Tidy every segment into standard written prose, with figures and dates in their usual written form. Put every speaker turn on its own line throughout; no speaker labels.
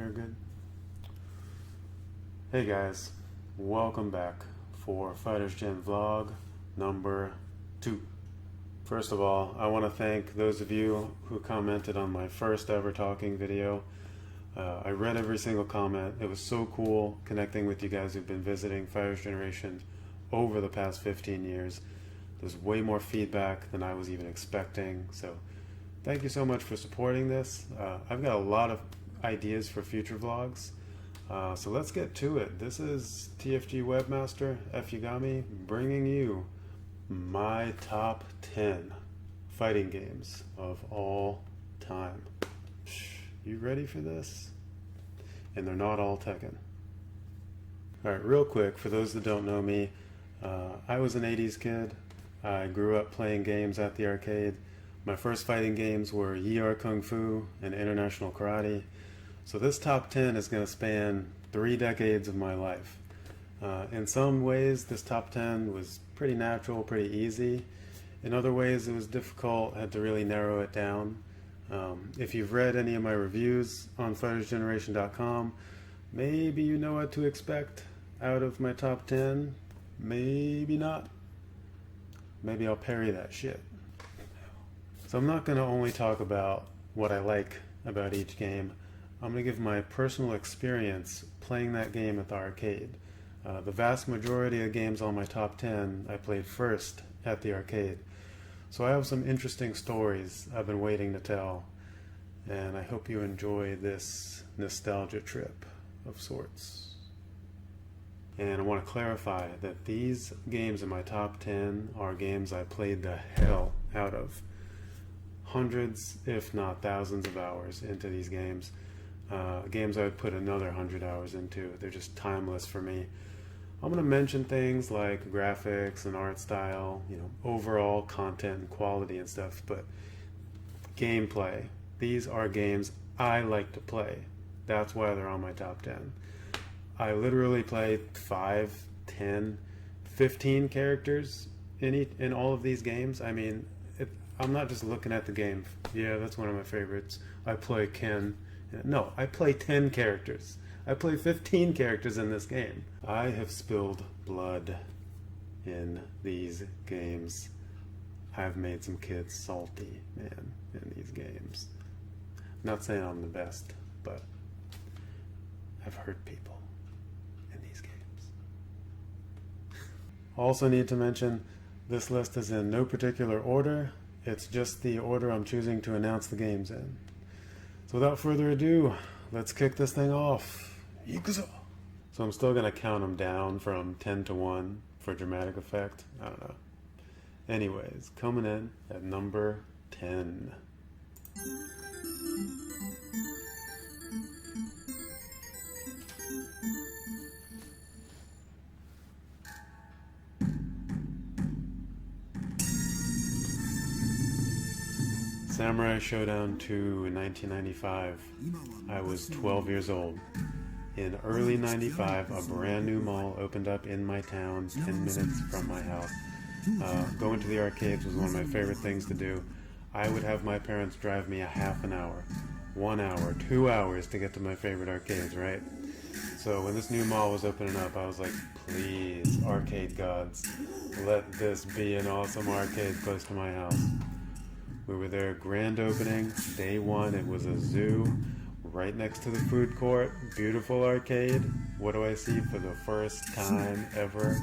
hair good? Hey guys, welcome back for Fighters Gen vlog number 2. First of all, I want to thank those of you who commented on my first ever talking video. I read every single comment. It was so cool connecting with you guys who've been visiting Fighters Generation over the past 15 years. There's way more feedback than I was even expecting, so thank you so much for supporting this. I've got a lot of ideas for future vlogs, so let's get to it. This is TFG Webmaster F.Yagami bringing you my top 10 fighting games of all time. You ready for this? And they're not all Tekken. Alright, real quick, for those that don't know me, I was an 80s kid. I grew up playing games at the arcade. My first fighting games were ER Kung Fu and International Karate. So this top 10 is going to span 3 decades of my life. In some ways, this top 10 was pretty natural, pretty easy. In other ways, it was difficult. I had to really narrow it down. If you've read any of my reviews on FightersGeneration.com, maybe you know what to expect out of my top 10. Maybe not. Maybe I'll parry that shit. So I'm not going to only talk about what I like about each game. I'm going to give my personal experience playing that game at the arcade. The vast majority of games on my top 10 I played first at the arcade. So I have some interesting stories I've been waiting to tell, and I hope you enjoy this nostalgia trip of sorts. And I want to clarify that these games in my top 10 are games I played the hell out of. Hundreds, if not thousands of hours into these games. Games I would put another 100 hours into. They're just timeless for me. I'm going to mention things like graphics and art style, overall content and quality and stuff, but gameplay. These are games I like to play. That's why they're on my top 10. I literally play 5, 10, 15 characters in all of these games. I mean, I'm not just looking at the game. Yeah, that's one of my favorites. I play Ken. No, I play 10 characters. I play 15 characters in this game. I have spilled blood in these games. I've made some kids salty, man, in these games. I'm not saying I'm the best, but I've hurt people in these games. Also need to mention, this list is in no particular order. It's just the order I'm choosing to announce the games in. So without further ado, let's kick this thing off. So I'm still going to count them down from 10 to 1 for dramatic effect. I don't know. Anyways, coming in at number 10. Samurai Shodown 2 in 1995. I was 12 years old. In early 95, a brand new mall opened up in my town, 10 minutes from my house. Going to the arcades was one of my favorite things to do. I would have my parents drive me a half an hour, 1 hour, 2 hours to get to my favorite arcades, right? So when this new mall was opening up, I was like, please, arcade gods, let this be an awesome arcade close to my house. We were there, grand opening, day 1, it was a zoo, right next to the food court, beautiful arcade. What do I see for the first time ever?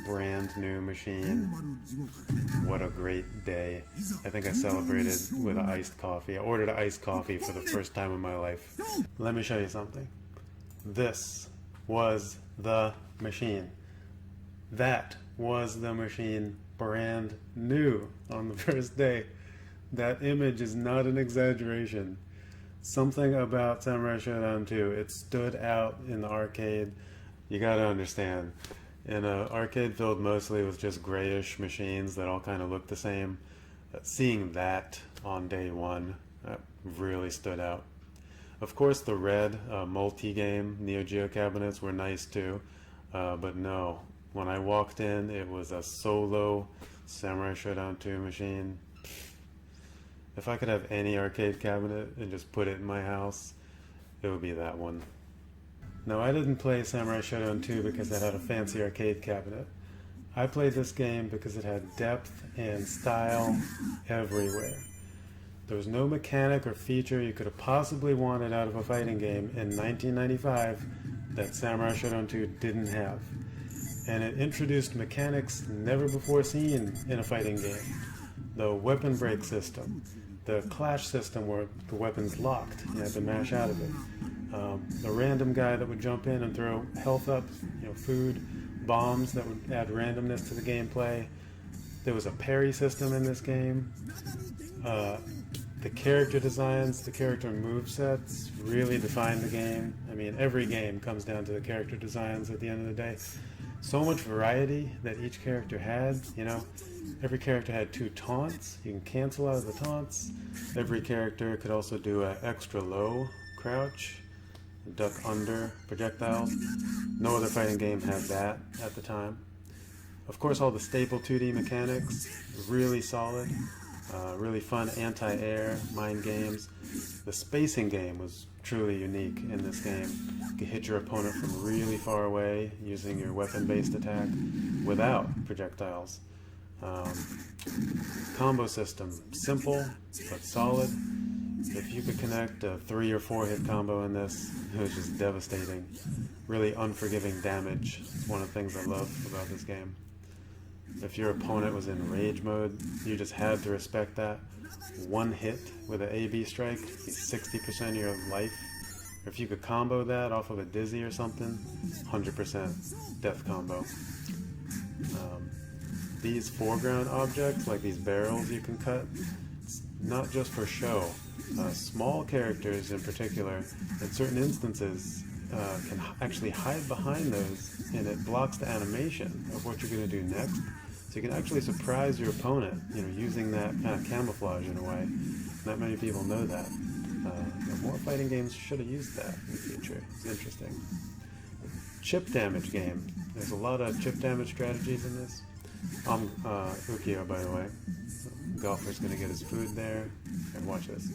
Brand new machine. What a great day. I think I celebrated with an iced coffee. I ordered an iced coffee for the first time in my life. Let me show you something. This was the machine. That was the machine, brand new on the first day. That image is not an exaggeration. Something about Samurai Shodown 2, it stood out in the arcade. You gotta understand, in an arcade filled mostly with just grayish machines that all kind of look the same, seeing that on day 1, that really stood out. Of course the red multi-game Neo Geo cabinets were nice too, but no, when I walked in it was a solo Samurai Shodown 2 machine. If I could have any arcade cabinet and just put it in my house, it would be that one. Now, I didn't play Samurai Shodown 2 because it had a fancy arcade cabinet. I played this game because it had depth and style everywhere. There was no mechanic or feature you could have possibly wanted out of a fighting game in 1995 that Samurai Shodown 2 didn't have. And it introduced mechanics never before seen in a fighting game. The weapon break system, the clash system where the weapon's locked, you had to mash out of it. The random guy that would jump in and throw health up, food, bombs that would add randomness to the gameplay. There was a parry system in this game. The character designs, the character movesets really defined the game. I mean, every game comes down to the character designs at the end of the day. So much variety that each character had, Every character had 2 taunts. You can cancel out of the taunts. Every character could also do an extra low crouch, duck under projectiles. No other fighting game had that at the time. Of course, all the staple 2D mechanics, really solid. Really fun anti-air mind games. The spacing game was truly unique in this game. You could hit your opponent from really far away using your weapon-based attack without projectiles. Combo system, simple but solid. If you could connect a 3 or 4 hit combo in this, it was just devastating. Really unforgiving damage. It's one of the things I love about this game. If your opponent was in rage mode, you just had to respect that. 1 hit with an A-B strike, 60% of your life. Or if you could combo that off of a dizzy or something, 100% death combo. These foreground objects, like these barrels you can cut, it's not just for show. Small characters in particular, in certain instances, can actually hide behind those, and it blocks the animation of what you're going to do next. So you can actually surprise your opponent, using that kind of camouflage in a way. Not many people know that. More fighting games should have used that in the future. It's interesting. Chip damage game. There's a lot of chip damage strategies in this. I'm Ukiyo, by the way. Golfer's going to get his food there. And watch this.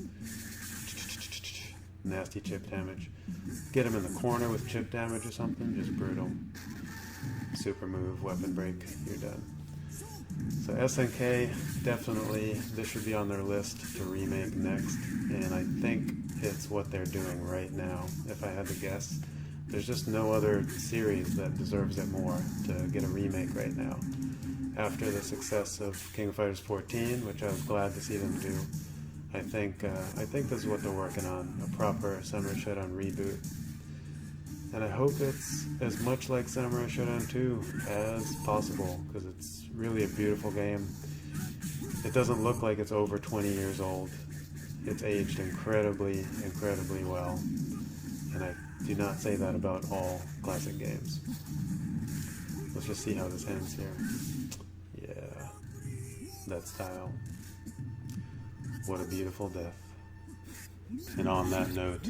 Nasty chip damage. Get him in the corner with chip damage or something, just brutal. Super move, weapon break, you're done. So SNK, definitely, this should be on their list to remake next, and I think it's what they're doing right now, if I had to guess. There's just no other series that deserves it more to get a remake right now. After the success of King of Fighters 14, which I was glad to see them do, I think this is what they're working on, a proper Samurai Shodown reboot. And I hope it's as much like Samurai Shodown 2 as possible, because it's really a beautiful game. It doesn't look like it's over 20 years old. It's aged incredibly, incredibly well. And I do not say that about all classic games. Let's just see how this ends here. Yeah, that style. What a beautiful death. And on that note,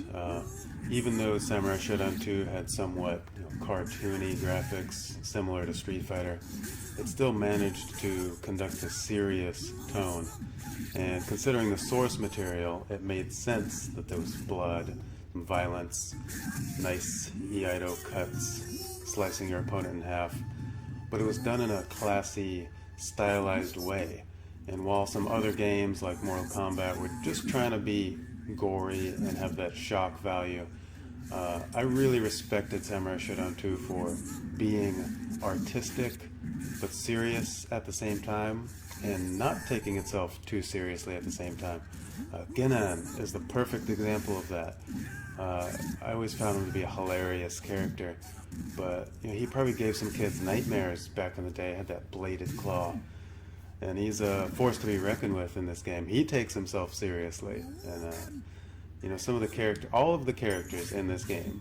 even though Samurai Shodown 2 had somewhat cartoony graphics similar to Street Fighter, it still managed to conduct a serious tone. And considering the source material, it made sense that there was blood, violence, nice Iaido cuts, slicing your opponent in half. But it was done in a classy, stylized way. And while some other games like Mortal Kombat were just trying to be gory and have that shock value, I really respected Samurai Shodown 2 for being artistic but serious at the same time, and not taking itself too seriously at the same time. Genan is the perfect example of that. I always found him to be a hilarious character, but he probably gave some kids nightmares back in the day. Had that bladed claw, and he's a force to be reckoned with in this game. He takes himself seriously, and some of the all of the characters in this game,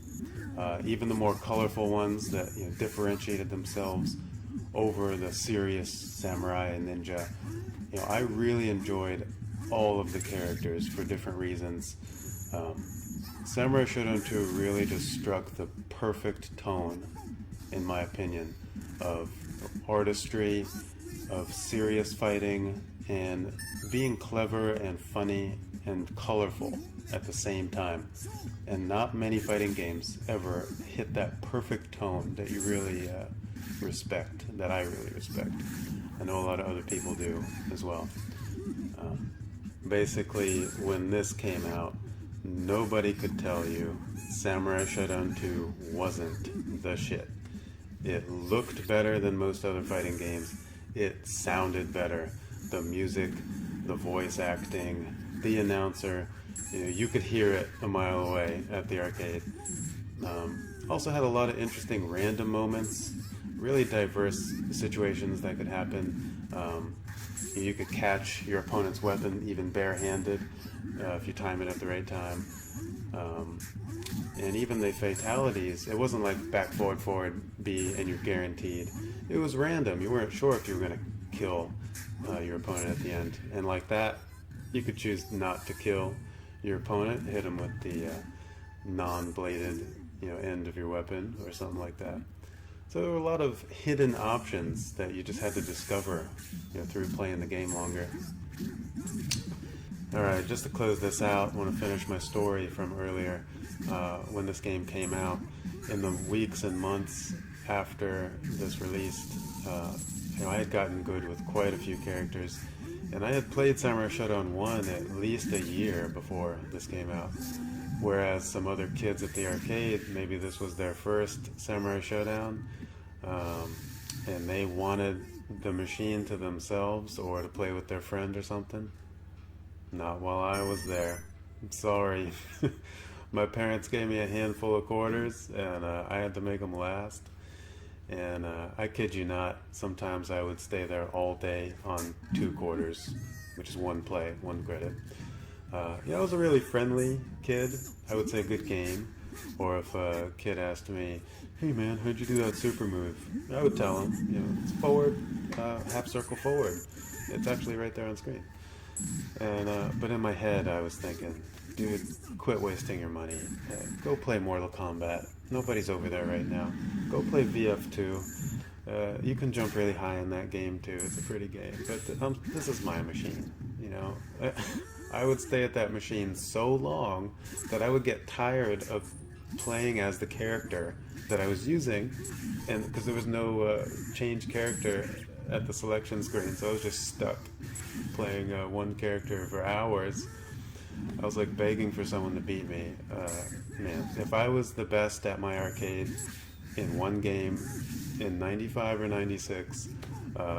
even the more colorful ones that differentiated themselves over the serious samurai and ninja. I really enjoyed all of the characters for different reasons. Samurai Shodown 2 really just struck the perfect tone, in my opinion, of artistry, of serious fighting, and being clever and funny and colorful at the same time. And not many fighting games ever hit that perfect tone that you really respect, that I really respect. I know a lot of other people do as well. Basically, when this came out, nobody could tell you Samurai Shodown 2 wasn't the shit. It looked better than most other fighting games. It sounded better. The music, the voice acting, the announcer, you could hear it a mile away at the arcade. Also had a lot of interesting random moments, really diverse situations that could happen. You could catch your opponent's weapon even barehanded if you time it at the right time. And even the fatalities, it wasn't like back, forward, B, and you're guaranteed. It was random. You weren't sure if you were going to kill your opponent at the end. And like that, you could choose not to kill your opponent, hit him with the non-bladed end of your weapon or something like that. So there were a lot of hidden options that you just had to discover through playing the game longer. Alright, just to close this out, I want to finish my story from earlier when this game came out. In the weeks and months after this released, I had gotten good with quite a few characters, and I had played Samurai Shodown 1 at least a year before this came out. Whereas some other kids at the arcade, maybe this was their first Samurai Shodown, and they wanted the machine to themselves or to play with their friend or something. Not while I was there. I'm sorry. My parents gave me a handful of quarters, and I had to make them last. And I kid you not, sometimes I would stay there all day on 2 quarters, which is 1 play, 1 credit. I was a really friendly kid. I would say good game. Or if a kid asked me, "Hey man, how'd you do that super move?" I would tell him, it's forward, half circle forward. It's actually right there on screen. And but in my head, I was thinking, dude, quit wasting your money. Go play Mortal Kombat. Nobody's over there right now. Go play VF2. You can jump really high in that game too. It's a pretty game. But this is my machine. I would stay at that machine so long that I would get tired of playing as the character that I was using, and because there was no change character at the selection screen, so I was just stuck playing one character for hours. I was like begging for someone to beat me. Man, if I was the best at my arcade in one game in 95 or 96,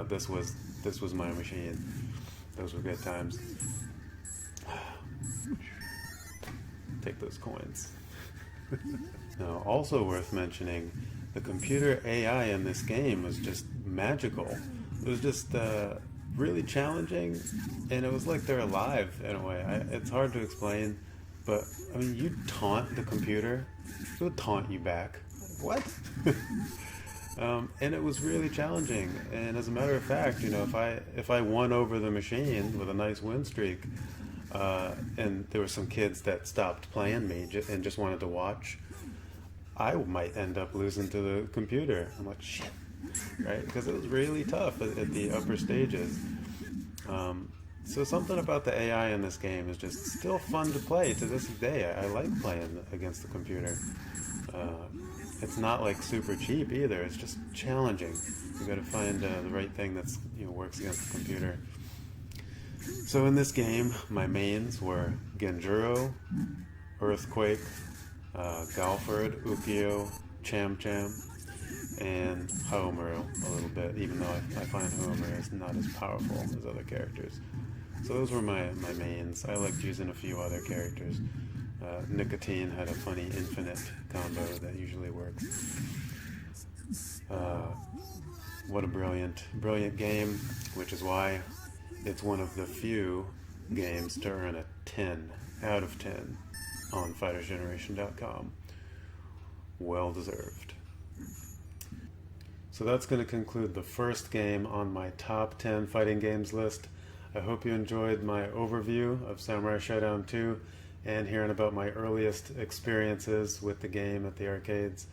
this was my machine. Those were good times. Take those coins. Now, also worth mentioning, the computer AI in this game was just magical. It was just really challenging, and it was like they're alive in a way. It's hard to explain, but I mean, you taunt the computer, it would taunt you back. What? And it was really challenging. And as a matter of fact, if I won over the machine with a nice win streak, and there were some kids that stopped playing me and just wanted to watch, I might end up losing to the computer. I'm like, shit, right? Because it was really tough at the upper stages. So something about the AI in this game is just still fun to play to this day. I like playing against the computer. It's not like super cheap either. It's just challenging. You got to find the right thing that's works against the computer. So in this game, my mains were Genjuro, Earthquake, Galford, Ukio, Cham Cham, and Haomaru a little bit, even though I find Haomaru is not as powerful as other characters. So those were my mains. I liked using a few other characters. Nicotine had a funny infinite combo that usually works. What a brilliant game, which is why it's one of the few games to earn a 10 out of 10 on FightersGeneration.com. Well deserved. So that's going to conclude the first game on my top 10 fighting games list. I hope you enjoyed my overview of Samurai Shodown 2 and hearing about my earliest experiences with the game at the arcades.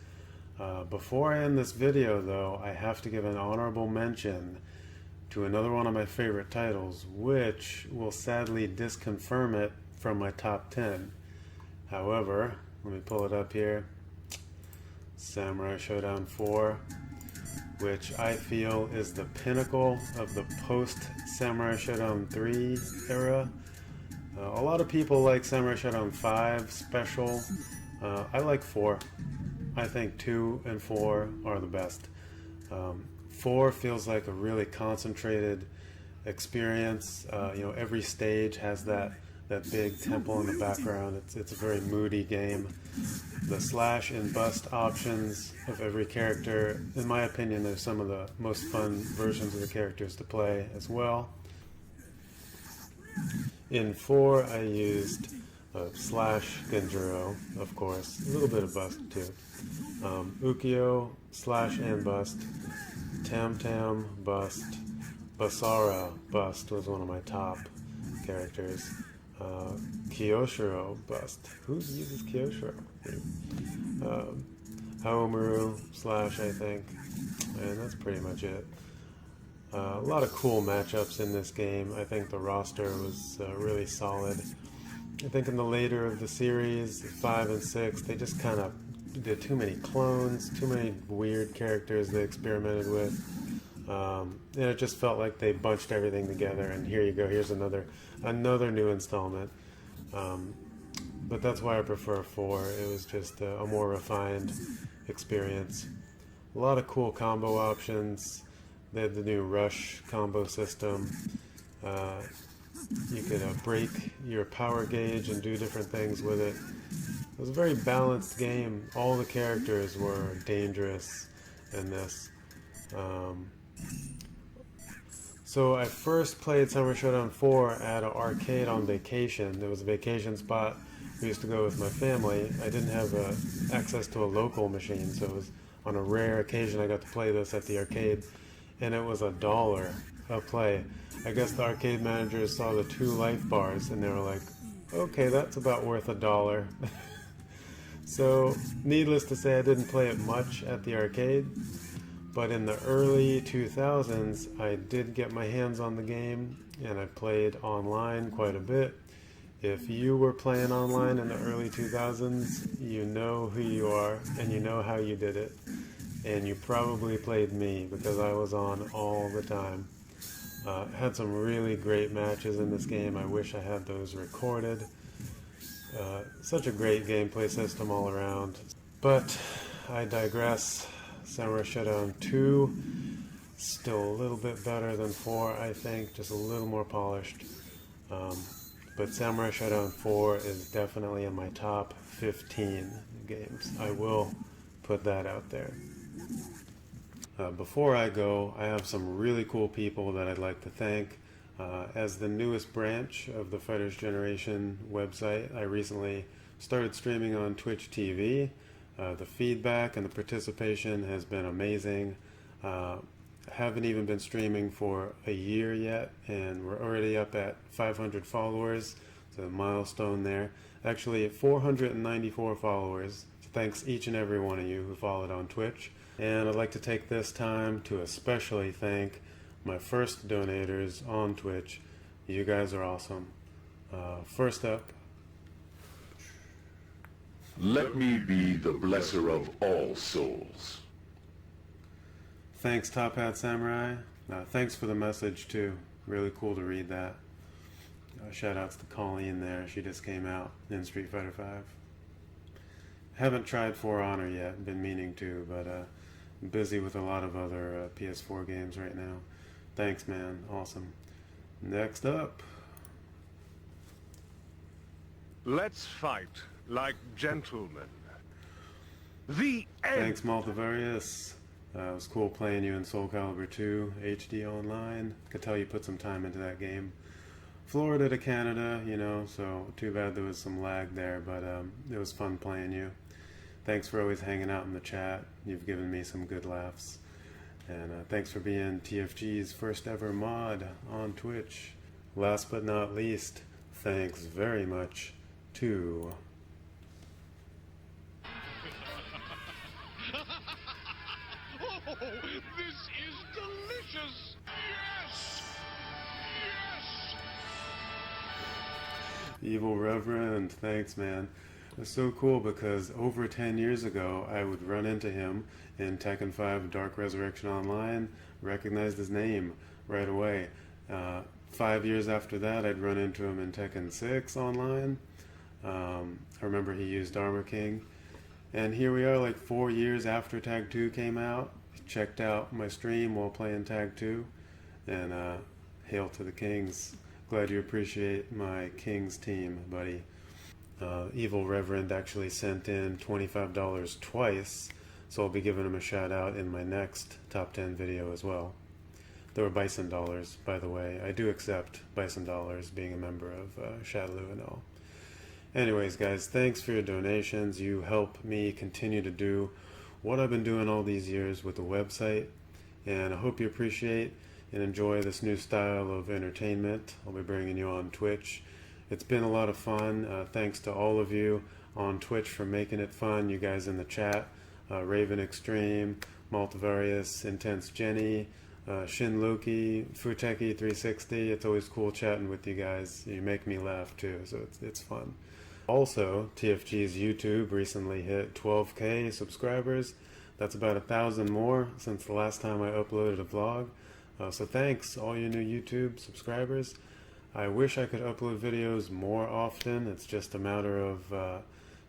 Before I end this video, though, I have to give an honorable mention to another one of my favorite titles, which will sadly disconfirm it from my top 10. However, let me pull it up here. Samurai Shodown 4, which I feel is the pinnacle of the post-Samurai Shodown 3 era. A lot of people like Samurai Shodown 5 Special. I like 4. I think 2 and 4 are the best. 4 feels like a really concentrated experience. Every stage has that big temple in the background. It's a very moody game. The slash and bust options of every character, in my opinion, they're some of the most fun versions of the characters to play as well. In 4, I used slash Genjuro, of course, a little bit of bust too. Ukyo, slash and bust. Tam Tam, bust. Basara, bust was one of my top characters. Kyoshiro, bust. Who uses Kyoshiro? Haomaru, slash, I think. And that's pretty much it. A lot of cool matchups in this game. I think the roster was really solid. I think in the later of the series, 5 and 6, they just kind of did too many clones, too many weird characters they experimented with. And it just felt like they bunched everything together, and here you go, here's another new installment. But that's why I prefer 4. It was just a more refined experience. A lot of cool combo options. They had the new rush combo system. You could break your power gauge and do different things with it. It was a very balanced game. All the characters were dangerous in this. So I first played Samurai Shodown 4 at an arcade on vacation. There was a vacation spot we used to go with my family. I didn't have access to a local machine, so it was on a rare occasion I got to play this at the arcade, and it was $1 a play. I guess the arcade managers saw the 2 life bars and they were like, okay, that's about worth $1. So needless to say, I didn't play it much at the arcade. But in the early 2000s, I did get my hands on the game, and I played online quite a bit. If you were playing online in the early 2000s, you know who you are, and you know how you did it. And you probably played me, because I was on all the time. Had some really great matches in this game. I wish I had those recorded. Such a great gameplay system all around. But I digress. Samurai Shodown 2, still a little bit better than 4, I think, just a little more polished. But Samurai Shodown 4 is definitely in my top 15 games. I will put that out there. Before I go, I have some really cool people that I'd like to thank. As the newest branch of the Fighters Generation website, I recently started streaming on Twitch TV. The feedback and the participation has been amazing. Haven't even been streaming for a year yet, and we're already up at 500 followers. It's a milestone there. Actually, at 494 followers. Thanks each and every one of you who followed on Twitch. And I'd like to take this time to especially thank my first donators on Twitch. You guys are awesome. First up,
let me be the blesser of all souls.
Thanks, Top Hat Samurai. Thanks for the message, too. Really cool to read that. Shoutouts to Colleen there. She just came out in Street Fighter V. Haven't tried For Honor yet. Been meaning to, but busy with a lot of other PS4 games right now. Thanks, man. Awesome. Next up.
Let's fight like gentlemen. The end.
Thanks, Multivarius. It was cool playing you in Soul Calibur 2 HD Online. Could tell you put some time into that game. Florida to Canada, so too bad there was some lag there, but it was fun playing you. Thanks for always hanging out in the chat. You've given me some good laughs. And thanks for being TFG's first ever mod on Twitch. Last but not least, thanks very much to...
Oh, this is delicious! Yes! Yes!
Evil Reverend, thanks, man. It's so cool because over 10 years ago, I would run into him in Tekken 5 Dark Resurrection Online, recognized his name right away. 5 years after that, I'd run into him in Tekken 6 Online. I remember he used Armor King. And here we are, like 4 years after Tag 2 came out. Checked out my stream while playing Tag 2. And hail to the Kings. Glad you appreciate my Kings team, buddy. Evil Reverend actually sent in $25 twice, so I'll be giving him a shout out in my next top 10 video as well. There were Bison dollars, by the way. I do accept Bison dollars, being a member of Shadaloo and all. Anyways, guys, thanks for your donations. You help me continue to do what I've been doing all these years with the website, and I hope you appreciate and enjoy this new style of entertainment I'll be bringing you on Twitch. It's been a lot of fun. Thanks to all of you on Twitch for making it fun. You guys in the chat, Raven Extreme, Multivarius, Intense Jenny, Shin Loki, Futeki 360. It's always cool chatting with you guys. You make me laugh too, so it's fun. Also, TFG's YouTube recently hit 12K subscribers. That's about 1,000 more since the last time I uploaded a vlog. So thanks, all you new YouTube subscribers. I wish I could upload videos more often. It's just a matter of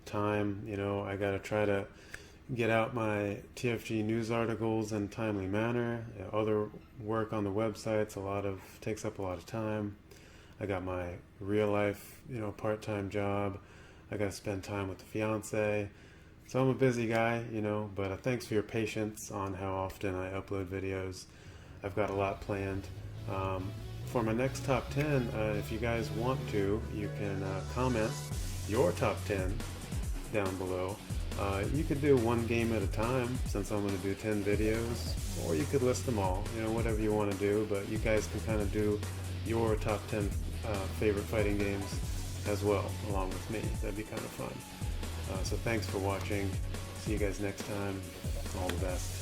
time. You know, I gotta try to get out my TFG news articles in a timely manner. Other work on the website's takes up a lot of time. I got my real life, part-time job. I gotta spend time with the fiance. So I'm a busy guy, but thanks for your patience on how often I upload videos. I've got a lot planned. For my next top 10, if you guys want to, you can comment your top 10 down below. You could do one game at a time, since I'm going to do 10 videos, or you could list them all, whatever you want to do, but you guys can kind of do your top 10 favorite fighting games as well, along with me. That'd be kind of fun. So thanks for watching. See you guys next time. All the best.